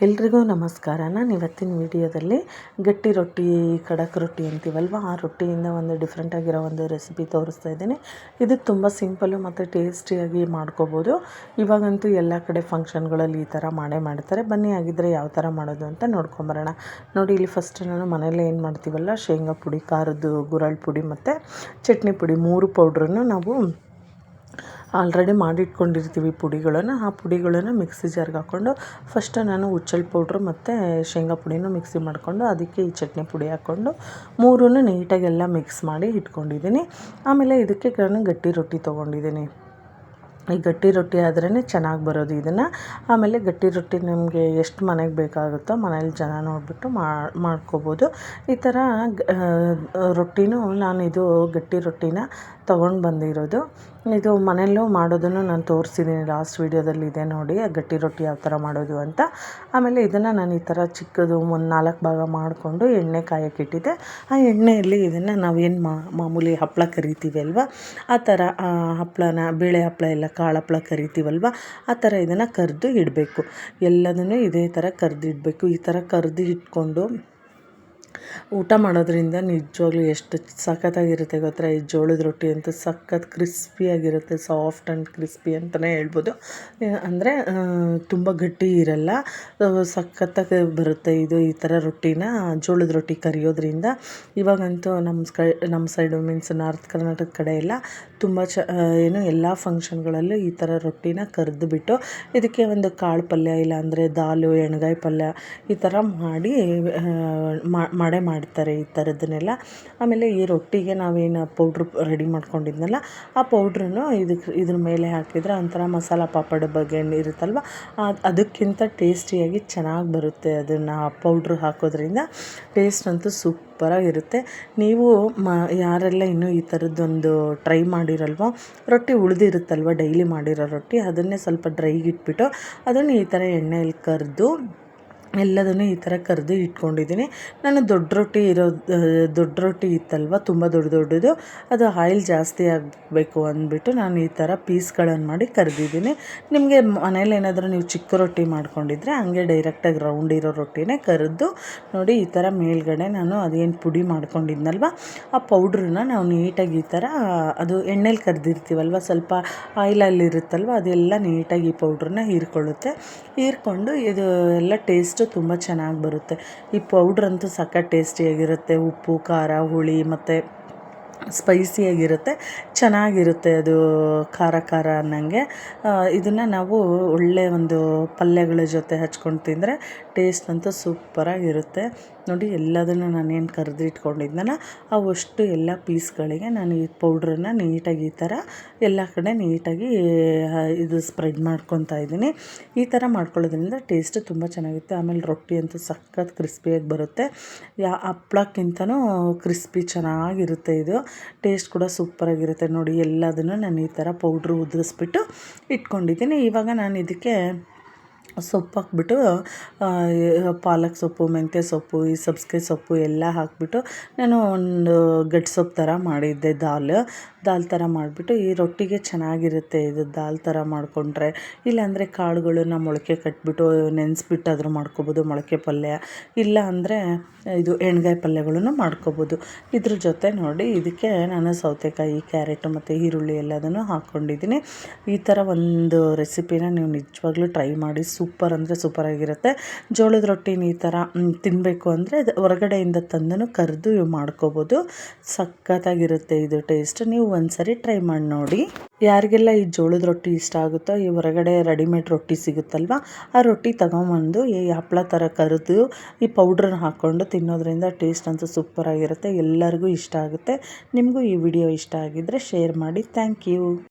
ಎಲ್ರಿಗೂ ನಮಸ್ಕಾರ. ನಾನು ಇವತ್ತಿನ ವಿಡಿಯೋದಲ್ಲಿ ಗಟ್ಟಿ ರೊಟ್ಟಿ, ಖಡಕ್ ರೊಟ್ಟಿ ಅಂತೀವಲ್ವ, ಆ ರೊಟ್ಟಿಯಿಂದ ಒಂದು ಡಿಫ್ರೆಂಟಾಗಿರೋ ಒಂದು ರೆಸಿಪಿ ತೋರಿಸ್ತಾ ಇದ್ದೀನಿ. ಇದು ತುಂಬ ಸಿಂಪಲ್ಲು ಮತ್ತು ಟೇಸ್ಟಿಯಾಗಿ ಮಾಡ್ಕೋಬೋದು. ಇವಾಗಂತೂ ಎಲ್ಲ ಕಡೆ ಫಂಕ್ಷನ್ಗಳಲ್ಲಿ ಈ ಥರ ಮಾಡ್ತಾರೆ. ಬನ್ನಿ ಆಗಿದ್ದರೆ ಯಾವ ಥರ ಮಾಡೋದು ಅಂತ ನೋಡ್ಕೊಂಬರೋಣ. ನೋಡಿ, ಇಲ್ಲಿ ಫಸ್ಟ್ ನಾನು ಮನೇಲಿ ಏನು ಮಾಡ್ತೀವಲ್ಲ, ಶೇಂಗಾ ಪುಡಿ, ಖಾರದ್ದು ಗುರಳ್ ಪುಡಿ ಮತ್ತು ಚಟ್ನಿ ಪುಡಿ 3 ಪೌಡ್ರನ್ನು ನಾವು ಆಲ್ರೆಡಿ ಮಾಡಿಟ್ಕೊಂಡಿರ್ತೀವಿ ಪುಡಿಗಳನ್ನು. ಆ ಪುಡಿಗಳನ್ನು ಮಿಕ್ಸಿ ಜಾರ್ಗೆ ಹಾಕ್ಕೊಂಡು ಫಸ್ಟ್ ನಾನು ಹುಚ್ಚೆಳ್ಳು ಪೌಡ್ರು ಮತ್ತು ಶೇಂಗಾ ಪುಡಿನೂ ಮಿಕ್ಸಿ ಮಾಡಿಕೊಂಡು ಅದಕ್ಕೆ ಈ ಚಟ್ನಿ ಪುಡಿ ಹಾಕ್ಕೊಂಡು 3 ನೀಟಾಗೆಲ್ಲ ಮಿಕ್ಸ್ ಮಾಡಿ ಇಟ್ಕೊಂಡಿದ್ದೀನಿ. ಆಮೇಲೆ ಇದಕ್ಕೆ ನಾನು ಗಟ್ಟಿ ರೊಟ್ಟಿ ತೊಗೊಂಡಿದ್ದೀನಿ. ಈ ಗಟ್ಟಿ ರೊಟ್ಟಿ ಆದ್ರೇ ಚೆನ್ನಾಗಿ ಬರೋದು ಇದನ್ನು. ಆಮೇಲೆ ಗಟ್ಟಿ ರೊಟ್ಟಿ ನಿಮಗೆ ಎಷ್ಟು ಮನೆಗೆ ಬೇಕಾಗುತ್ತೋ ಮನೇಲಿ ಜನ ನೋಡಿಬಿಟ್ಟು ಮಾಡ್ಕೋಬೋದು. ಈ ಥರ ರೊಟ್ಟಿನೂ ನಾನು ಇದು ಗಟ್ಟಿ ರೊಟ್ಟಿನ ತೊಗೊಂಡು ಬಂದಿರೋದು. ಇದು ಮನೆಯಲ್ಲೂ ಮಾಡೋದನ್ನು ನಾನು ತೋರಿಸಿದ್ದೀನಿ, ಲಾಸ್ಟ್ ವೀಡಿಯೋದಲ್ಲಿ ಇದೆ ನೋಡಿ, ಗಟ್ಟಿ ರೊಟ್ಟಿ ಯಾವ ಥರ ಮಾಡೋದು ಅಂತ. ಆಮೇಲೆ ಇದನ್ನು ನಾನು ಈ ಥರ ಚಿಕ್ಕದು ಒಂದು 4 ಭಾಗ ಮಾಡಿಕೊಂಡು ಎಣ್ಣೆ ಕಾಯಕ್ಕಿಟ್ಟಿದ್ದೆ. ಆ ಎಣ್ಣೆಯಲ್ಲಿ ಇದನ್ನು ನಾವೇನು ಮಾಮೂಲಿ ಹಪ್ಪಳ ಕರಿತೀವಿ ಅಲ್ವ, ಆ ಥರ ಹಪ್ಪಳನ, ಬೇಳೆ ಹಪ್ಪಳ ಎಲ್ಲ ಕಾಳು ಹಪ್ಪಳ ಕರಿತೀವಲ್ವ, ಆ ಥರ ಇದನ್ನು ಕರೆದು ಇಡಬೇಕು. ಎಲ್ಲದನ್ನೂ ಇದೇ ಥರ ಕರೆದಿಡಬೇಕು. ಈ ಥರ ಕರೆದು ಇಟ್ಕೊಂಡು ಊಟ ಮಾಡೋದ್ರಿಂದ ನಿಜವಾಗ್ಲೂ ಎಷ್ಟು ಸಖತ್ತಾಗಿರುತ್ತೆ ಗೊತ್ತಾ. ಈ ಜೋಳದ ರೊಟ್ಟಿ ಅಂತೂ ಸಖತ್ ಕ್ರಿಸ್ಪಿಯಾಗಿರುತ್ತೆ, ಸಾಫ್ಟ್ ಆ್ಯಂಡ್ ಕ್ರಿಸ್ಪಿ ಅಂತಲೇ ಹೇಳ್ಬೋದು. ಅಂದರೆ ತುಂಬ ಗಟ್ಟಿ ಇರಲ್ಲ, ಸಖತ್ತಾಗಿ ಬರುತ್ತೆ ಇದು. ಈ ಥರ ರೊಟ್ಟಿನ ಜೋಳದ ರೊಟ್ಟಿ ಕರಿಯೋದ್ರಿಂದ ಇವಾಗಂತೂ ನಮ್ಮ ಸೈಡು ಮೀನ್ಸ್ ನಾರ್ತ್ ಕರ್ನಾಟಕ ಕಡೆ ಎಲ್ಲ ತುಂಬ ಎಲ್ಲ ಫಂಕ್ಷನ್ಗಳಲ್ಲೂ ಈ ಥರ ರೊಟ್ಟಿನ ಕರೆದುಬಿಟ್ಟು ಇದಕ್ಕೆ ಒಂದು ಕಾಳು ಪಲ್ಯ, ಇಲ್ಲಾಂದರೆ ದಾಲು, ಎಣ್ಗಾಯಿ ಪಲ್ಯ ಈ ಥರ ಮಾಡೇ ಮಾಡ್ತಾರೆ ಈ ಥರದ್ದನ್ನೆಲ್ಲ. ಆಮೇಲೆ ಈ ರೊಟ್ಟಿಗೆ ನಾವೇನು ಪೌಡ್ರು ರೆಡಿ ಮಾಡ್ಕೊಂಡಿದ್ನಲ್ಲ, ಆ ಪೌಡ್ರನ್ನು ಇದ್ರ ಮೇಲೆ ಹಾಕಿದರೆ ಒಂಥರ ಮಸಾಲ ಪಾಪಡ್ ಬಗ್ಗೆ ಇರುತ್ತಲ್ವ, ಅದಕ್ಕಿಂತ ಟೇಸ್ಟಿಯಾಗಿ ಚೆನ್ನಾಗಿ ಬರುತ್ತೆ. ಅದನ್ನು ಪೌಡ್ರು ಹಾಕೋದ್ರಿಂದ ಟೇಸ್ಟ್ ಅಂತೂ ಸೂಪರಾಗಿರುತ್ತೆ. ನೀವು ಯಾರೆಲ್ಲ ಇನ್ನೂ ಈ ಥರದ್ದೊಂದು ಟ್ರೈ ಮಾಡಿರಲ್ವೋ, ರೊಟ್ಟಿ ಉಳಿದಿರುತ್ತಲ್ವ ಡೈಲಿ ಮಾಡಿರೋ ರೊಟ್ಟಿ, ಅದನ್ನೇ ಸ್ವಲ್ಪ ಡ್ರೈಗೆ ಇಟ್ಬಿಟ್ಟು ಅದನ್ನು ಈ ಥರ ಎಣ್ಣೆಯಲ್ಲಿ ಕರೆದು ಎಲ್ಲದನ್ನು ಈ ಥರ ಕರೆದು ಇಟ್ಕೊಂಡಿದ್ದೀನಿ. ನಾನು ದೊಡ್ಡ ರೊಟ್ಟಿ ಇತ್ತಲ್ವ, ತುಂಬ ದೊಡ್ಡದು, ಅದು ಆಯಿಲ್ ಜಾಸ್ತಿ ಆಗಬೇಕು ಅಂದ್ಬಿಟ್ಟು ನಾನು ಈ ಥರ ಪೀಸ್ಗಳನ್ನು ಮಾಡಿ ಕರೆದಿದ್ದೀನಿ. ನಿಮಗೆ ಮನೇಲಿ ಏನಾದರೂ ನೀವು ಚಿಕ್ಕ ರೊಟ್ಟಿ ಮಾಡ್ಕೊಂಡಿದ್ರೆ ಹಂಗೆ ಡೈರೆಕ್ಟಾಗಿ ರೌಂಡ್ ಇರೋ ರೊಟ್ಟಿನೇ ಕರೆದು ನೋಡಿ, ಈ ಥರ ಮೇಲ್ಗಡೆ ನಾನು ಅದೇನು ಪುಡಿ ಮಾಡ್ಕೊಂಡಿದ್ನಲ್ವ, ಆ ಪೌಡ್ರನ್ನ ನಾವು ನೀಟಾಗಿ ಈ ಥರ, ಅದು ಎಣ್ಣೆಲಿ ಕರೆದಿರ್ತೀವಲ್ವ, ಸ್ವಲ್ಪ ಆಯಿಲಲ್ಲಿರುತ್ತಲ್ವ, ಅದೆಲ್ಲ ನೀಟಾಗಿ ಈ ಪೌಡ್ರನ್ನ ಹೀರ್ಕೊಂಡು ಇದು ಎಲ್ಲ ಟೇಸ್ಟ್ ತುಂಬ ಚೆನ್ನಾಗಿ ಬರುತ್ತೆ. ಈ ಪೌಡ್ರಂತೂ ಸಖತ್ ಟೇಸ್ಟಿಯಾಗಿರುತ್ತೆ. ಉಪ್ಪು, ಖಾರ, ಹುಳಿ ಮತ್ತು ಸ್ಪೈಸಿಯಾಗಿರುತ್ತೆ, ಚೆನ್ನಾಗಿರುತ್ತೆ. ಅದು ಖಾರ ಅನ್ನಂಗೆ. ಇದನ್ನು ನಾವು ಒಳ್ಳೆಯ ಒಂದು ಪಲ್ಯಗಳ ಜೊತೆ ಹಚ್ಕೊಂಡು ತಿಂದರೆ ಟೇಸ್ಟ್ ಅಂತೂ ಸೂಪರಾಗಿರುತ್ತೆ. ನೋಡಿ, ಎಲ್ಲದನ್ನು ನಾನೇನು ಕರೆದಿಟ್ಕೊಂಡಿದ್ನಲ್ಲ ಅವಷ್ಟು ಎಲ್ಲ ಪೀಸ್ಗಳಿಗೆ ನಾನು ಈ ಪೌಡ್ರನ್ನು ನೀಟಾಗಿ ಈ ಥರ ಎಲ್ಲ ಕಡೆ ನೀಟಾಗಿ ಇದು ಸ್ಪ್ರೆಡ್ ಮಾಡ್ಕೊತಾ ಇದ್ದೀನಿ. ಈ ಥರ ಮಾಡ್ಕೊಳ್ಳೋದ್ರಿಂದ ಟೇಸ್ಟ್ ತುಂಬ ಚೆನ್ನಾಗಿರುತ್ತೆ. ಆಮೇಲೆ ರೊಟ್ಟಿ ಅಂತೂ ಸಖತ್ ಕ್ರಿಸ್ಪಿಯಾಗಿ ಬರುತ್ತೆ. ಹಪ್ಳಕ್ಕಿಂತನೂ ಕ್ರಿಸ್ಪಿ ಚೆನ್ನಾಗಿರುತ್ತೆ. ಇದು ಟೇಸ್ಟ್ ಕೂಡ ಸೂಪರಾಗಿರುತ್ತೆ. ನೋಡಿ, ಎಲ್ಲದನ್ನು ನಾನು ಈ ಥರ ಪೌಡ್ರು ಉದುರಿಸ್ಬಿಟ್ಟು ಇಟ್ಕೊಂಡಿದ್ದೀನಿ. ಇವಾಗ ನಾನು ಇದಕ್ಕೆ ಸೊಪ್ಪು ಹಾಕ್ಬಿಟ್ಟು, ಪಾಲಕ್ ಸೊಪ್ಪು, ಮೆಂತ್ಯ ಸೊಪ್ಪು, ಈ ಸಬ್ಸಿಗೆ ಸೊಪ್ಪು ಎಲ್ಲ ಹಾಕ್ಬಿಟ್ಟು ನಾನು ಒಂದು ಗಡ್ಡೆ ಸೊಪ್ಪು ಥರ ಮಾಡಿದ್ದೆ, ದಾಲ್ ಥರ ಮಾಡಿಬಿಟ್ಟು ಈ ರೊಟ್ಟಿಗೆ ಚೆನ್ನಾಗಿರುತ್ತೆ. ಇದು ದಾಲ್ ಥರ ಮಾಡಿಕೊಂಡ್ರೆ, ಇಲ್ಲಾಂದರೆ ಕಾಳುಗಳನ್ನ ಮೊಳಕೆ ಕಟ್ಬಿಟ್ಟು ನೆನೆಸ್ಬಿಟ್ಟು ಆದರೂ ಮಾಡ್ಕೊಬೋದು, ಮೊಳಕೆ ಪಲ್ಯ, ಇಲ್ಲ ಅಂದರೆ ಇದು ಎಣ್ಗಾಯಿ ಪಲ್ಯಗಳನ್ನು ಮಾಡ್ಕೊಬೋದು. ಇದ್ರ ಜೊತೆ ನೋಡಿ, ಇದಕ್ಕೆ ನಾನು ಸೌತೆಕಾಯಿ, ಕ್ಯಾರೆಟು ಮತ್ತು ಈರುಳ್ಳಿ ಎಲ್ಲದನ್ನು ಹಾಕ್ಕೊಂಡಿದ್ದೀನಿ. ಈ ಥರ ಒಂದು ರೆಸಿಪಿನ ನೀವು ನಿಜವಾಗ್ಲೂ ಟ್ರೈ ಮಾಡಿ, ಸೂಪರ್ ಅಂದರೆ ಸೂಪರಾಗಿರುತ್ತೆ. ಜೋಳದ ರೊಟ್ಟಿನ ಈ ಥರ ತಿನ್ನಬೇಕು ಅಂದರೆ ಹೊರಗಡೆಯಿಂದ ತಂದನು ಕರೆದು ಮಾಡ್ಕೋಬೋದು. ಸಖತ್ತಾಗಿರುತ್ತೆ ಇದು ಟೇಸ್ಟ್. ನೀವು ಒಂದ್ಸರಿ ಟ್ರೈ ಮಾಡಿ ನೋಡಿ. ಯಾರಿಗೆಲ್ಲ ಈ ಜೋಳದ ರೊಟ್ಟಿ ಇಷ್ಟ ಆಗುತ್ತೋ, ಈ ಹೊರಗಡೆ ರೆಡಿಮೇಡ್ ರೊಟ್ಟಿ ಸಿಗುತ್ತಲ್ವ, ಆ ರೊಟ್ಟಿ ತೊಗೊಂಬಂದು ಈ ಹಪ್ಪಳ ಥರ ಕರೆದು ಈ ಪೌಡ್ರನ್ನ ಹಾಕ್ಕೊಂಡು ತಿನ್ನೋದ್ರಿಂದ ಟೇಸ್ಟ್ ಅಂತೂ ಸೂಪರಾಗಿರುತ್ತೆ. ಎಲ್ಲರಿಗೂ ಇಷ್ಟ ಆಗುತ್ತೆ. ನಿಮಗೂ ಈ ವಿಡಿಯೋ ಇಷ್ಟ ಆಗಿದ್ದರೆ ಶೇರ್ ಮಾಡಿ. Thank you.